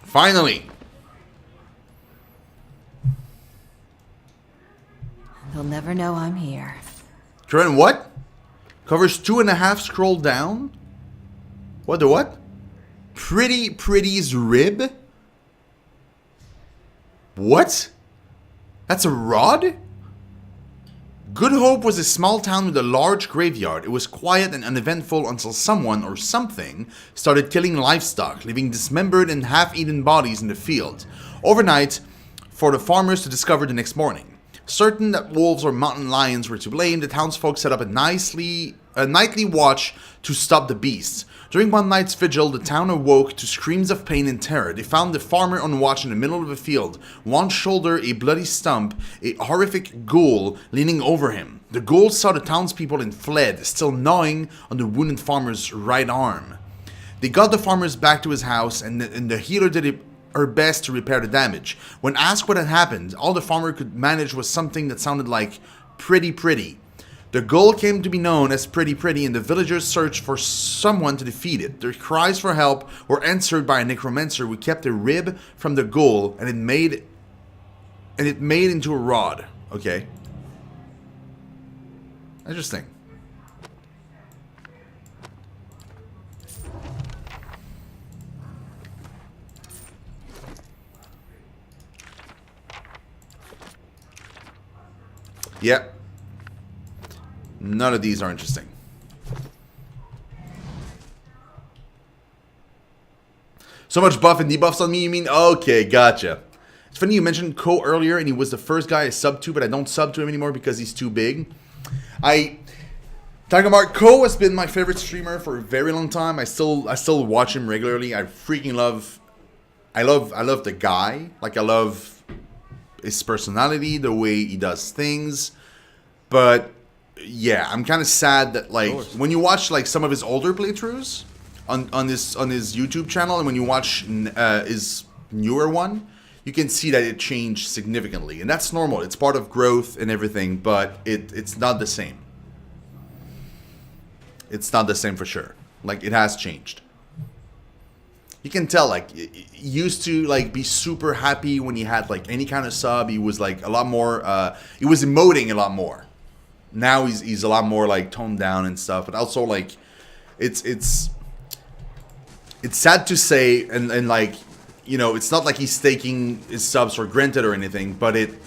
Finally! They'll never know I'm here. Current what? Covers 2.5 scroll down? What the what? Pretty's rib? What? That's a rod? Good Hope was a small town with a large graveyard. It was quiet and uneventful until someone or something started killing livestock, leaving dismembered and half-eaten bodies in the field. Overnight, for the farmers to discover the next morning. Certain that wolves or mountain lions were to blame, the townsfolk set up a nightly watch to stop the beasts. During one night's vigil, the town awoke to screams of pain and terror. They found the farmer on watch in the middle of a field, one shoulder a bloody stump, a horrific ghoul leaning over him. The ghoul saw the townspeople and fled, still gnawing on the wounded farmer's right arm. They got the farmer back to his house, and the healer did her best to repair the damage. When asked what had happened, all the farmer could manage was something that sounded like pretty. The ghoul came to be known as Pretty, and the villagers searched for someone to defeat it. Their cries for help were answered by a necromancer who kept a rib from the ghoul, and it made into a rod. Okay. Interesting. Yep. None of these are interesting. So much buff and debuffs on me, you mean? Okay, gotcha. It's funny you mentioned Ko earlier, and he was the first guy I subbed to, but I don't sub to him anymore because he's too big. Talking about Ko has been my favorite streamer for a very long time. I still watch him regularly. I freaking love the guy. Like, I love his personality, the way he does things. But yeah, I'm kind of sad that, like, when you watch like some of his older playthroughs on his YouTube channel, and when you watch his newer one, you can see that it changed significantly, and that's normal. It's part of growth and everything, but it's not the same. It's not the same for sure. Like, it has changed. You can tell, like, he used to, like, be super happy when he had, like, any kind of sub. He was, like, a lot more, he was emoting a lot more. Now he's a lot more, like, toned down and stuff. But also, like, it's sad to say, and like, you know, it's not like he's taking his subs for granted or anything, but you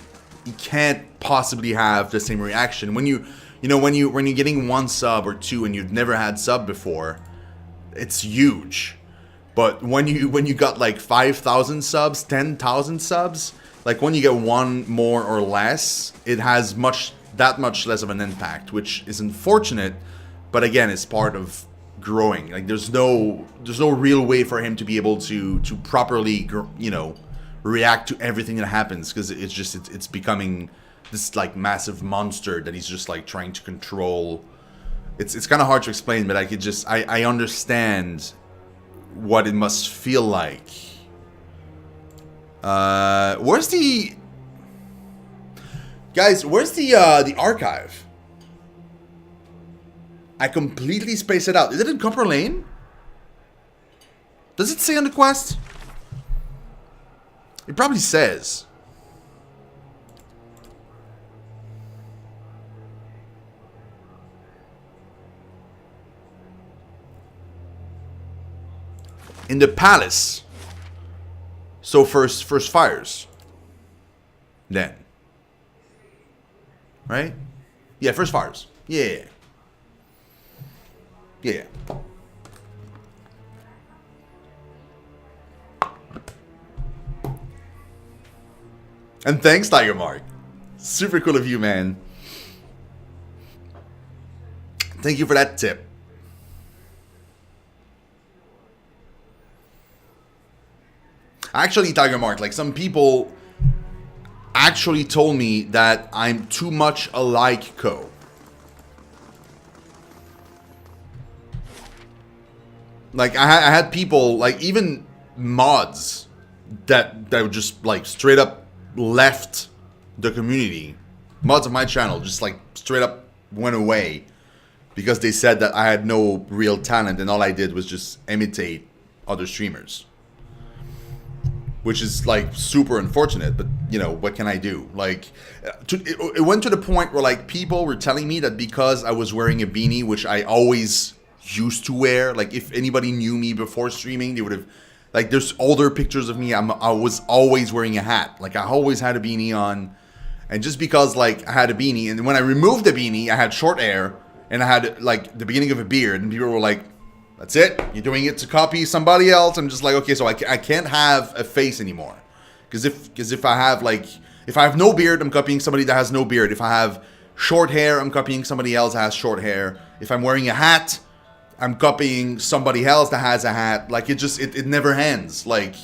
can't possibly have the same reaction. When you're getting one sub or two and you've never had sub before, it's huge. But when you got like 5,000 subs, 10,000 subs, like when you get one more or less, it has that much less of an impact, which is unfortunate, but again, it's part of growing. Like, there's no real way for him to be able to properly, you know, react to everything that happens, because it's becoming this like massive monster that he's just like trying to control. It's kind of hard to explain, but I understand what it must feel like. Where's the archive? I completely spaced it out. Is it in Copper Lane? Does it say on the quest? It probably says. In the palace. So first fires. Then. Right? Yeah, first fires. Yeah. Yeah. And thanks, Tiger Mark. Super cool of you, man. Thank you for that tip. Actually, Tiger Mark, like, some people actually told me that I'm too much alike Co. Like, I had people, like, even mods that just, like, straight up left the community. Mods of my channel just, like, straight up went away because they said that I had no real talent and all I did was just imitate other streamers. Which is, like, super unfortunate, but, you know, what can I do? Like, it went to the point where, like, people were telling me that because I was wearing a beanie, which I always used to wear, like, if anybody knew me before streaming, they would have, like, there's older pictures of me, I was always wearing a hat. Like, I always had a beanie on, and just because, like, I had a beanie, and when I removed the beanie, I had short hair, and I had, like, the beginning of a beard, and people were like, that's it? You're doing it to copy somebody else? I'm just like, okay, so I can't have a face anymore. Because if I have, like, if I have no beard, I'm copying somebody that has no beard. If I have short hair, I'm copying somebody else that has short hair. If I'm wearing a hat, I'm copying somebody else that has a hat. Like, it never ends. Like,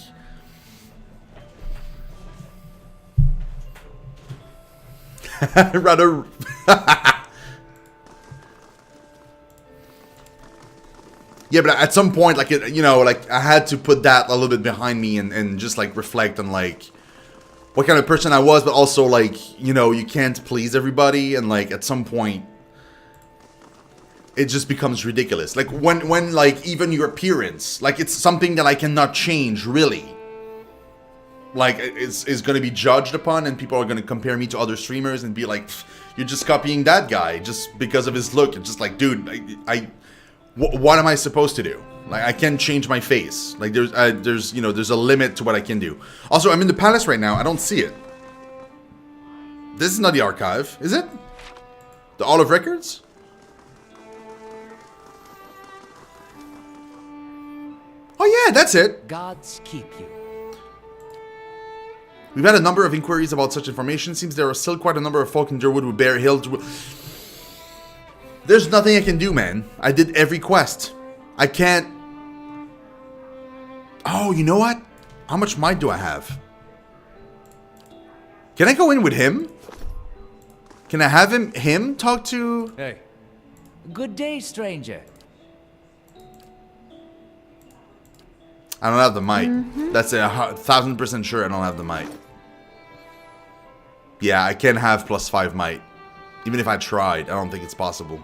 rather... Yeah, but at some point, like, you know, like, I had to put that a little bit behind me and just, like, reflect on, like, what kind of person I was, but also, like, you know, you can't please everybody, and, like, at some point, it just becomes ridiculous. Like, when like, even your appearance, like, it's something that I cannot change, really. Like, is going to be judged upon, and people are going to compare me to other streamers and be like, you're just copying that guy just because of his look. It's just like, dude, what am I supposed to do? Like, I can't change my face. Like, there's you know, there's a limit to what I can do. Also, I'm in the palace right now. I don't see it. This is not the archive, is it? The Hall of Records? Oh yeah, that's it. Gods keep you. We've had a number of inquiries about such information. Seems there are still quite a number of folk in Durwood with Bear Hill. There's nothing I can do, man. I did every quest. I can't... Oh, you know what? How much might do I have? Can I go in with him? Can I have him talk to... Hey. Good day, stranger. I don't have the might. That's 1,000% sure I don't have the might. Yeah, I can't have +5 might. Even if I tried, I don't think it's possible.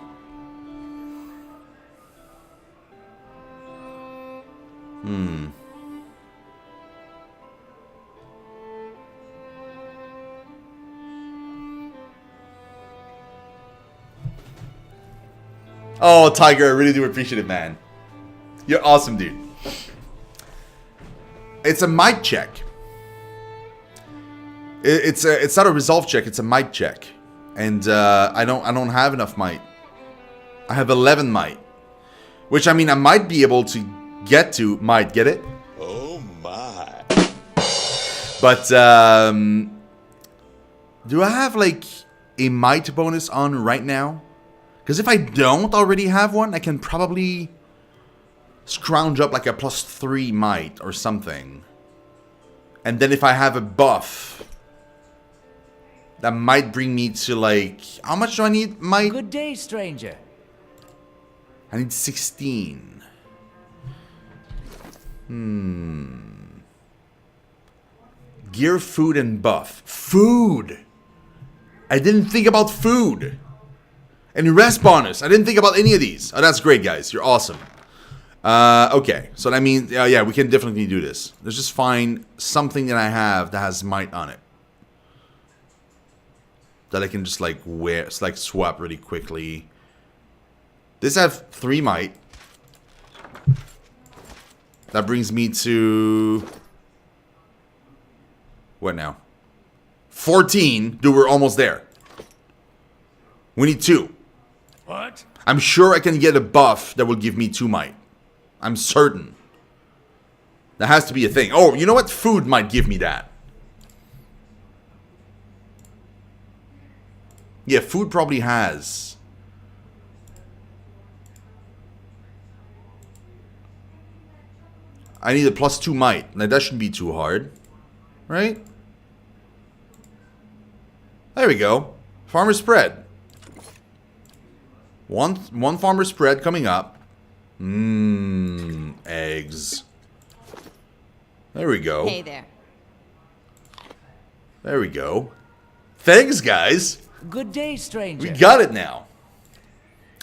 Oh, Tiger, I really do appreciate it, man. You're awesome, dude. It's a might check. It's not a resolve check. It's a might check, and I don't have enough might. I have 11 might, which I mean I might be able to get to. Might get it? Oh my! But do I have like a might bonus on right now? Because if I don't already have one, I can probably scrounge up like a +3 might or something. And then if I have a buff, that might bring me to like... How much do I need might? Good day, stranger. I need 16. Gear, food, and buff. Food! I didn't think about food. And rest bonus. I didn't think about any of these. Oh, that's great, guys. You're awesome. Okay. So that means, yeah, we can definitely do this. Let's just find something that I have that has might on it. That I can just like wear, like swap really quickly. This have 3 might. That brings me to... What now? 14. Dude, we're almost there. We need 2. What? I'm sure I can get a buff that will give me 2 might. I'm certain. That has to be a thing. Oh, you know what? Food might give me that. Yeah, food probably has. I need a +2 might. Now that shouldn't be too hard. Right? There we go. Farmer spread. One farmer spread coming up. Eggs. There we go. Hey there. There we go. Thanks, guys. Good day, stranger. We got it now.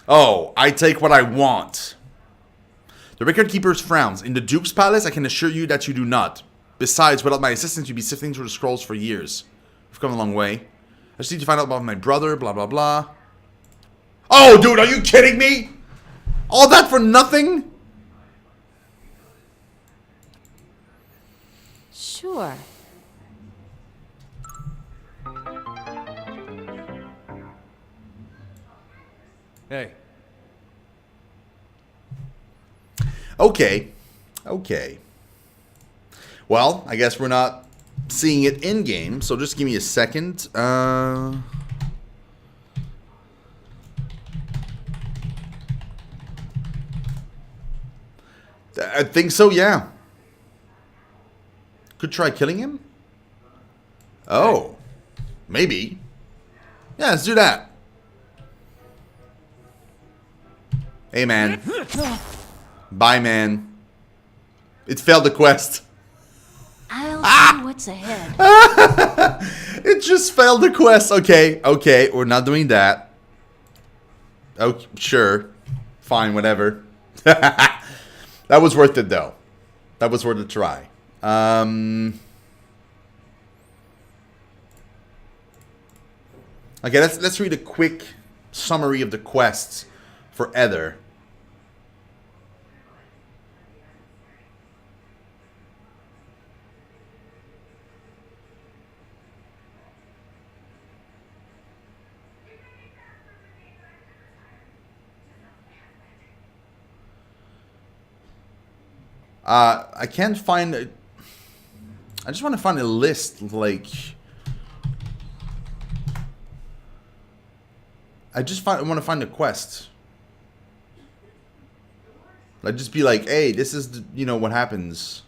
Oh, I take what I want. The record keeper frowns. In the Duke's palace, I can assure you that you do not. Besides, without my assistance, you'd be sifting through the scrolls for years. We've come a long way. I just need to find out about my brother, blah, blah, blah. Oh, dude, are you kidding me? All that for nothing? Sure. Hey. Okay. Okay. Well, I guess we're not seeing it in-game, so just give me a second. I think so, yeah. Could try killing him? Oh. Maybe. Yeah, let's do that. Hey, man. Bye, man. It failed the quest. I'll see what's ahead. It just failed the quest. Okay, okay, we're not doing that. Okay, sure. Fine, whatever. That was worth it, though. That was worth a try. Okay, let's read a quick summary of the quests for Ether. I can't find it. I just want to find a list, like... I want to find a quest. Like, just be like, hey, this is, the, you know, what happens.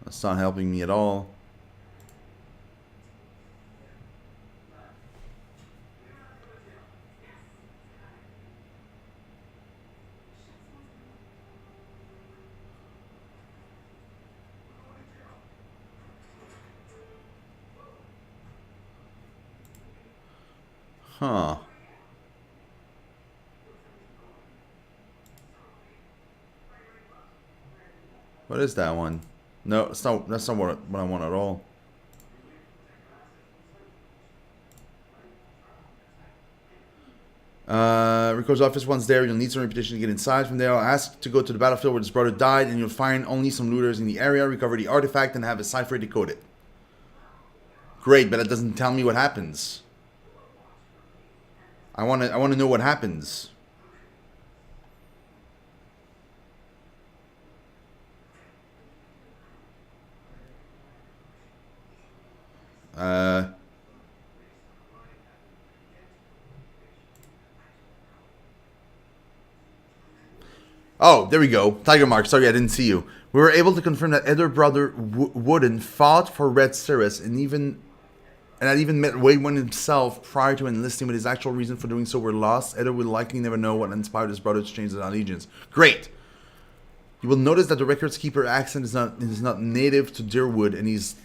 That's not helping me at all. Huh. What is that one? No, it's not. That's not what I want at all. Rico's office. Once there, you'll need some reputation to get inside. From there, I'll ask to go to the battlefield where his brother died, and you'll find only some looters in the area. Recover the artifact and have a cipher decoded. Great, but it doesn't tell me what happens. I want to know what happens. Oh, there we go. Tiger Mark, sorry I didn't see you. We were able to confirm that Ether brother Wooden fought for Red Cirrus and had even met Waywin himself prior to enlisting, but his actual reason for doing so were lost. Ether will likely never know what inspired his brother to change his allegiance. Great! You will notice that the Records Keeper accent is not native to Deerwood, and he's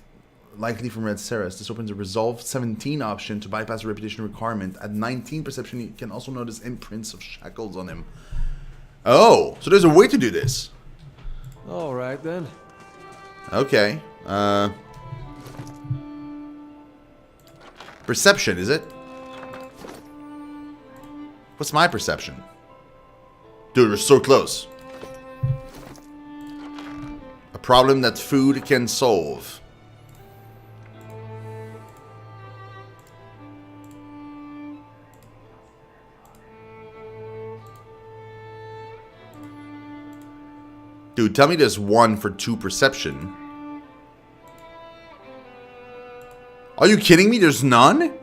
likely from Red Cirrus. This opens a Resolve 17 option to bypass the reputation requirement. At 19 perception, you can also notice imprints of shackles on him. Oh, so there's a way to do this. All right, then. Okay. Perception, is it? What's my perception? Dude, we're so close. A problem that food can solve. Dude, tell me there's 1 for 2 perception. Are you kidding me? There's none?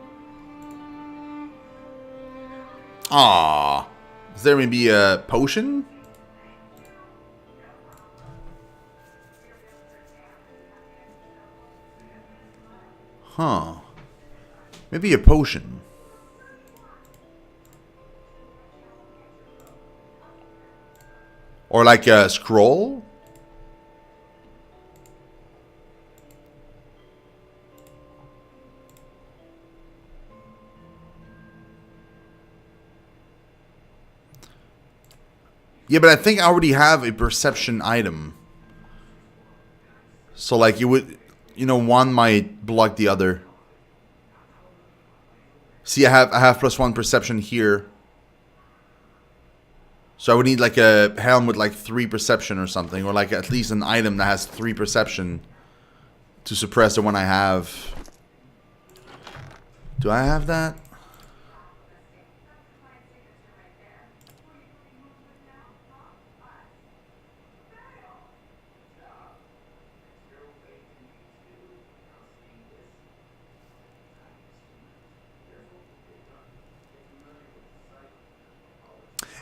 Aww. Is there maybe a potion? Huh. Maybe a potion. Or like a scroll? Yeah, but I think I already have a perception item. So like you would, one might block the other. See, I have +1 perception here. So I would need like a helm with like 3 perception or something, or like at least an item that has 3 perception to suppress the one I have. Do I have that?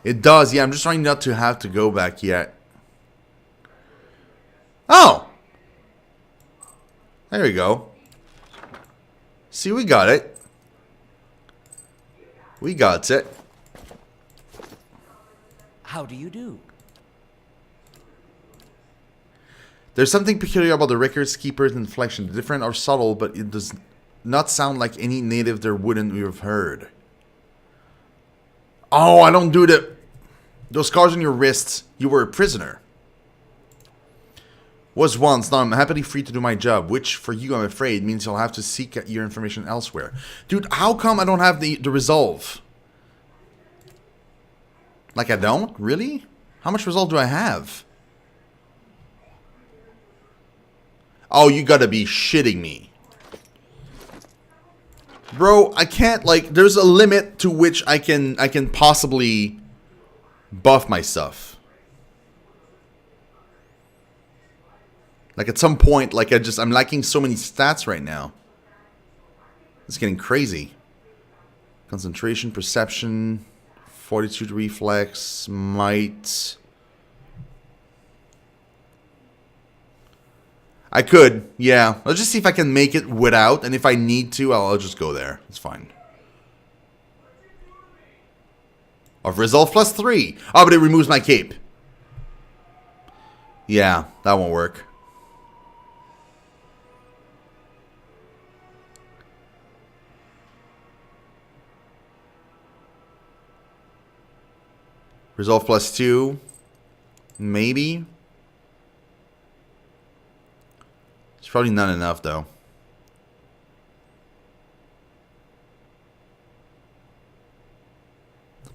It does, yeah. I'm just trying not to have to go back yet. Oh! There we go. See, we got it. We got it. How do you do? There's something peculiar about the Rickards Keeper's inflection. The different are subtle, but it does not sound like any native there wouldn't have heard. Oh, I don't do the... Those scars on your wrists. You were a prisoner. Was once. Now I'm happily free to do my job. Which, for you, I'm afraid, means you'll have to seek your information elsewhere. Dude, how come I don't have the resolve? Like I don't? Really? How much resolve do I have? Oh, you gotta be shitting me. Bro, I can't, like, there's a limit to which I can possibly buff my stuff. Like at some point, like I'm lacking so many stats right now. It's getting crazy. Concentration, perception, fortitude, reflex, might. I could, yeah. Let's just see if I can make it without, and if I need to, I'll just go there. It's fine. Of resolve +3. Oh, but it removes my cape. Yeah, that won't work. Resolve +2. Maybe. It's probably not enough, though.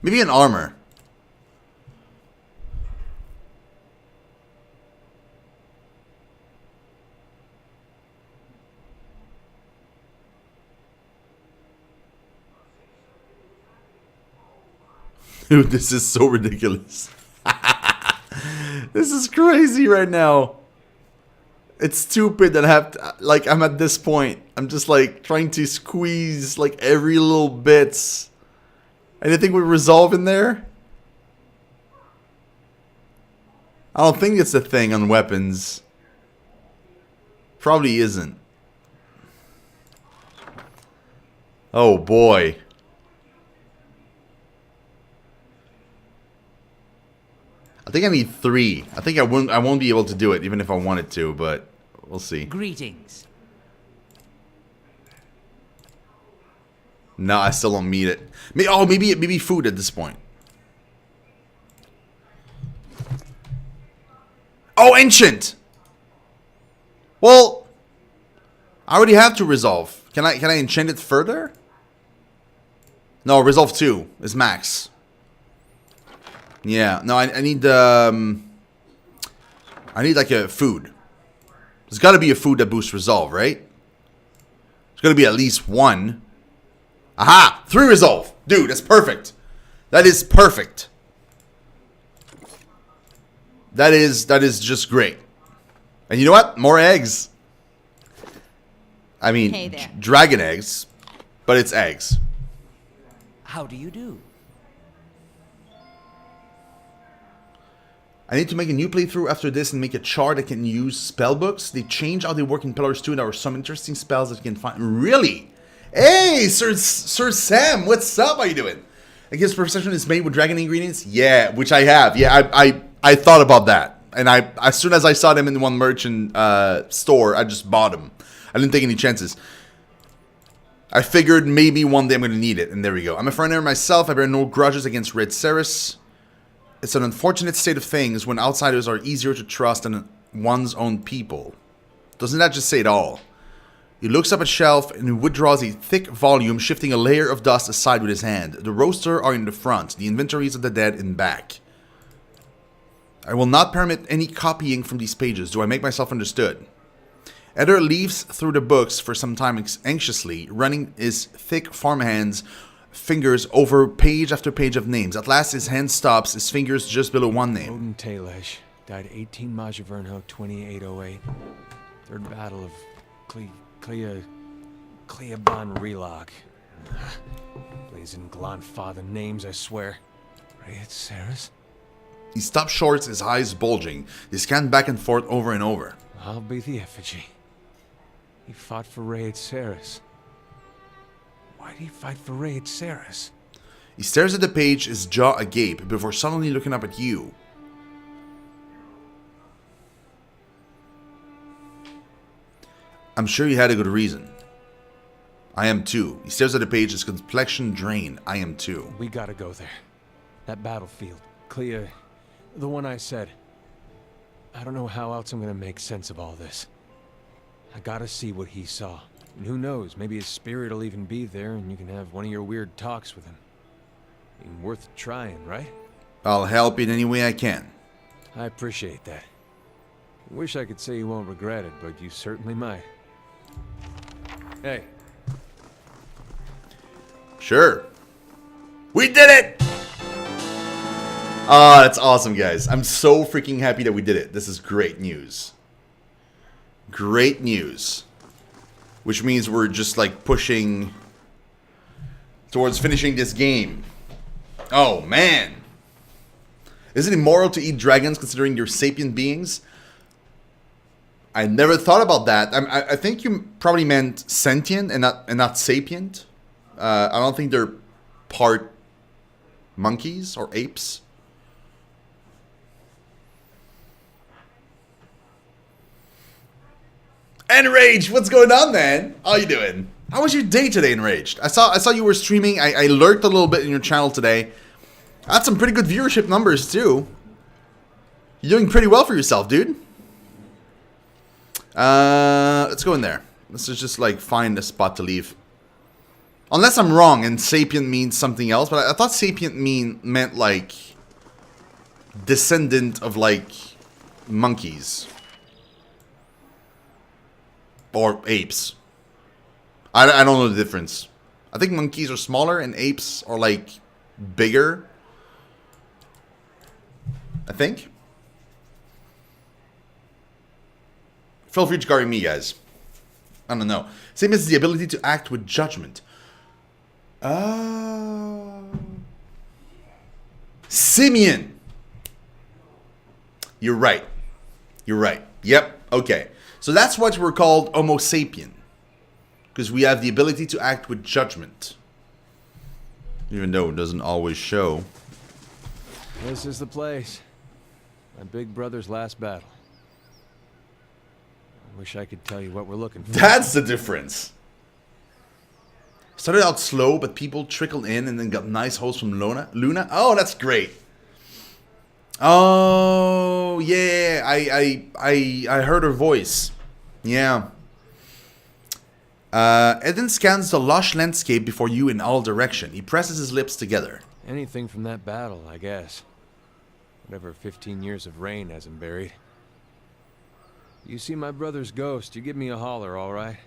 Maybe an armor. Dude, this is so ridiculous. This is crazy right now. It's stupid that I have to, like, I'm at this point. I'm just like trying to squeeze like every little bits. Anything with resolve in there? I don't think it's a thing on weapons. Probably isn't. Oh boy. I think I need 3. I think I won't be able to do it even if I wanted to, but we'll see. Greetings. No, I still don't meet it. Maybe food at this point. Oh, ancient. Well, I already have to resolve. Can I enchant it further? No, resolve 2 is max. Yeah, no, I need like a food. There's got to be a food that boosts resolve, right? There's got to be at least one. Aha! 3 resolve! Dude, that's perfect. That is perfect. That is just great. And you know what? More eggs. I mean, Hey there. dragon eggs, but it's eggs. How do you do? I need to make a new playthrough after this and make a chart that can use spell books. They change how they work in Pillars 2 and there are some interesting spells that you can find. Really? Hey, Sir Sam, what's up? How you doing? I guess Perception is made with dragon ingredients? Yeah, which I have. Yeah, I thought about that. And as soon as I saw them in one merchant store, I just bought them. I didn't take any chances. I figured maybe one day I'm going to need it. And there we go. I'm a foreigner myself. I bear no grudges against Red Ceres. It's an unfortunate state of things when outsiders are easier to trust than one's own people. Doesn't that just say it all? He looks up a shelf and withdraws a thick volume, shifting a layer of dust aside with his hand. The roster are in the front, the inventories of the dead in back. I will not permit any copying from these pages. Do I make myself understood? Eder leaves through the books for some time anxiously, running his thick farmhand's fingers over page after page of names. At last his hand stops, his fingers just below one name. Odin Talej died 18 Majavernho 2808. Third Battle of Cleaban Relog. Blazing Glanfather names, I swear. Red Ceres? He stops short, his eyes bulging. They scan back and forth over and over. I'll be the effigy. He fought for Red Ceres. Why did he fight for Red Ceres? He stares at the page, his jaw agape, before suddenly looking up at you. I'm sure you had a good reason. I am too. He stares at the page, his complexion drained. I am too. We gotta go there. That battlefield. Clea, the one I said. I don't know how else I'm gonna make sense of all this. I gotta see what he saw. And who knows, maybe his spirit will even be there and you can have one of your weird talks with him. Even worth trying, right? I'll help in any way I can. I appreciate that. I wish I could say you won't regret it, but you certainly might. Hey. Sure. We did it! Ah, that's awesome, guys. I'm so freaking happy that we did it. This is great news. Great news. Which means we're just like pushing towards finishing this game. Oh, man. Is it immoral to eat dragons considering you're sapient beings? I never thought about that. I think you probably meant sentient and not sapient. I don't think they're part monkeys or apes. Enraged, what's going on, man? How you doing? How was your day today, Enraged? I saw you were streaming. I lurked a little bit in your channel today. I had some pretty good viewership numbers too. You're doing pretty well for yourself, dude. Let's go in there. Let's just like find a spot to leave. Unless I'm wrong and sapient means something else, but I thought sapient meant like descendant of like monkeys or apes. I don't know the difference. I think monkeys are smaller and apes are like bigger. I think. Feel free to correct me, guys. I don't know. Same as the ability to act with judgment. Simeon! You're right. You're right. Yep. Okay. So that's what we're called Homo sapien. Because we have the ability to act with judgment. Even though it doesn't always show. This is the place. My big brother's last battle. I wish I could tell you what we're looking for. That's the difference. Started out slow, but people trickled in and then got nice hosts from Luna. Oh, that's great. Oh, yeah. I heard her voice. Yeah. Eden scans the lush landscape before you in all direction. He presses his lips together. Anything from that battle, I guess. Whatever 15 years of rain hasn't buried. You see my brother's ghost, you give me a holler, all right?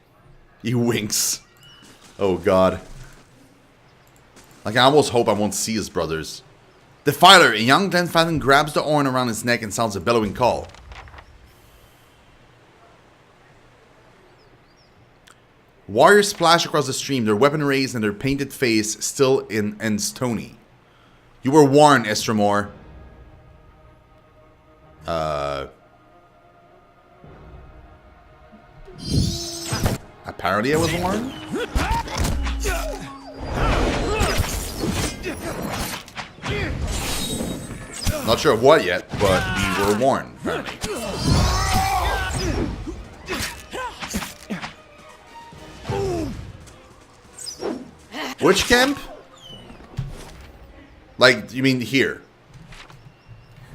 He winks. Oh, God. Like, I almost hope I won't see his brothers. Defiler, a young Glenfathen grabs the horn around his neck and sounds a bellowing call. Warriors splash across the stream, their weapon raised and their painted face still and stony. You were warned, Estremor. Apparently I was warned? Not sure of what yet, but we were warned, apparently. Which camp? Like, you mean here?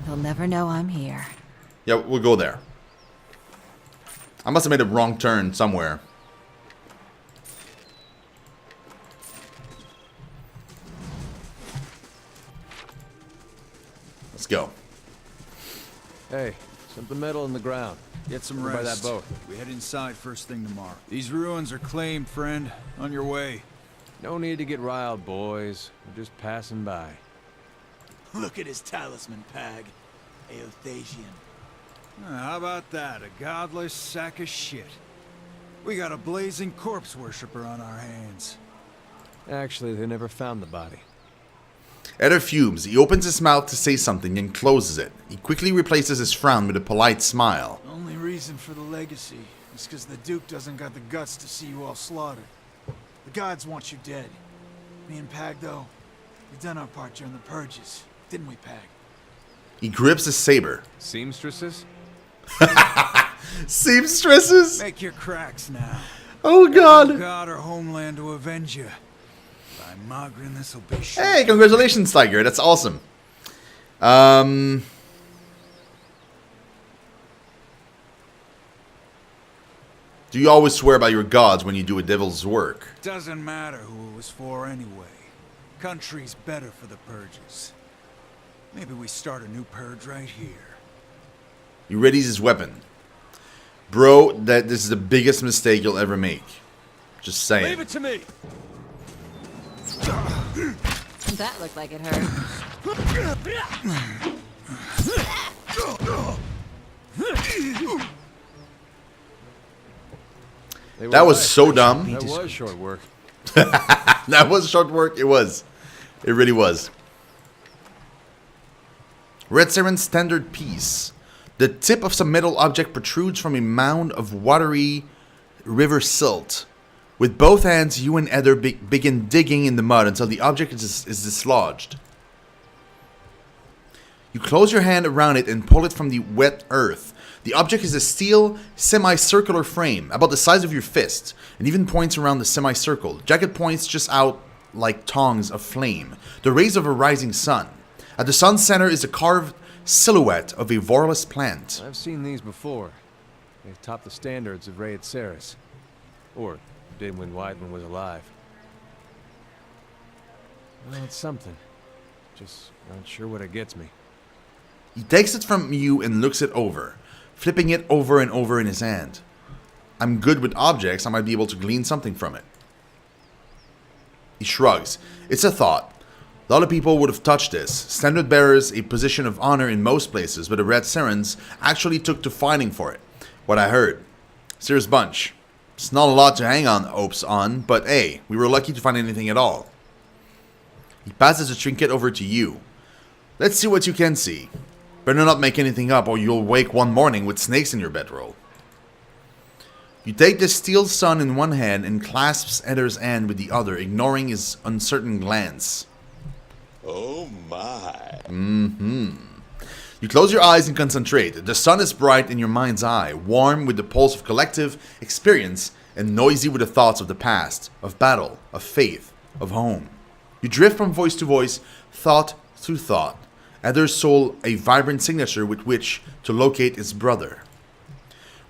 They'll never know I'm here. Yeah, we'll go there. I must have made a wrong turn somewhere. Let's go. Hey, something metal in the ground. Get some Over rest. by that boat. We head inside first thing tomorrow. These ruins are claimed, friend. On your way. No need to get riled, boys. We're just passing by. Look at his talisman, Pag. Aothasian. How about that? A godless sack of shit. We got a blazing corpse worshiper on our hands. Actually, they never found the body. Eder fumes. He opens his mouth to say something and closes it. He quickly replaces his frown with a polite smile. Only reason for the legacy is because the Duke doesn't got the guts to see you all slaughtered. The gods want you dead. Me and Pag, though, we done our part during the purges, didn't we, Pag? He grips his saber. Seamstresses? Seamstresses? Make your cracks now. Oh god. God or homeland to avenge you. By Magrin, this'll be shit. Hey, congratulations, Tiger. That's awesome. Do you always swear by your gods when you do a devil's work? Doesn't matter who it was for anyway. Country's better for the purges. Maybe we start a new purge right here. He readies his weapon. Bro, this is the biggest mistake you'll ever make. Just saying. Leave it to me! That looked like it hurt. That was so dumb. That was short work. That was short work. It was. It really was. Red Saren's standard piece. The tip of some metal object protrudes from a mound of watery river silt. With both hands, you and Eder begin digging in the mud until the object is dislodged. You close your hand around it and pull it from the wet earth. The object is a steel, semicircular frame, about the size of your fist, and even points around the semicircle. Jagged points just out like tongues of flame, the rays of a rising sun. At the sun's center is a carved silhouette of a Vorless plant. I've seen these before. They top the standards of Raid Ceres. Or did when Weidman was alive. Well, it's something. Just not sure what it gets me. He takes it from you and looks it over, flipping it over and over in his hand. I'm good with objects. I might be able to glean something from it. He shrugs. It's a thought. A lot of people would have touched this. Standard bearers, a position of honor in most places, but the Red Sarens actually took to fighting for it. What I heard. Serious bunch. It's not a lot to hang on hopes on, but hey, we were lucky to find anything at all. He passes the trinket over to you. Let's see what you can see. Better not make anything up or you'll wake one morning with snakes in your bedroll. You take the steel sun in one hand and clasps Eder's hand with the other, ignoring his uncertain glance. Oh my. You close your eyes and concentrate. The sun is bright in your mind's eye, warm with the pulse of collective experience and noisy with the thoughts of the past, of battle, of faith, of home. You drift from voice to voice, thought to thought. Eder's soul a vibrant signature with which to locate his brother.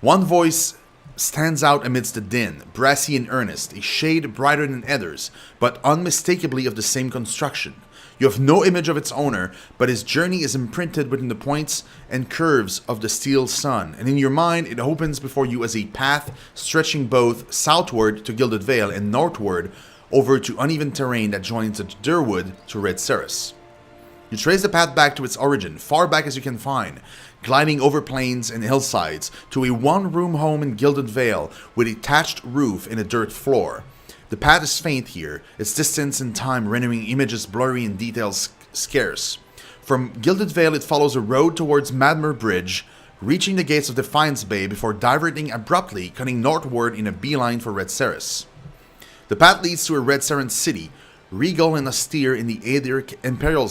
One voice stands out amidst the din, brassy and earnest, a shade brighter than Eder's, but unmistakably of the same construction. You have no image of its owner, but his journey is imprinted within the points and curves of the steel sun, and in your mind it opens before you as a path stretching both southward to Gilded Vale and northward over to uneven terrain that joins the Durwood to Red Ceres. You trace the path back to its origin, far back as you can find, gliding over plains and hillsides to a one-room home in Gilded Vale with a thatched roof and a dirt floor. The path is faint here, its distance and time rendering images blurry and details scarce. From Gilded Vale, it follows a road towards Madmer Bridge, reaching the gates of Defiance Bay before diverting abruptly, cutting northward in a beeline for Red Ceres. The path leads to a Red Saren city, regal and austere in the Aedir Imperial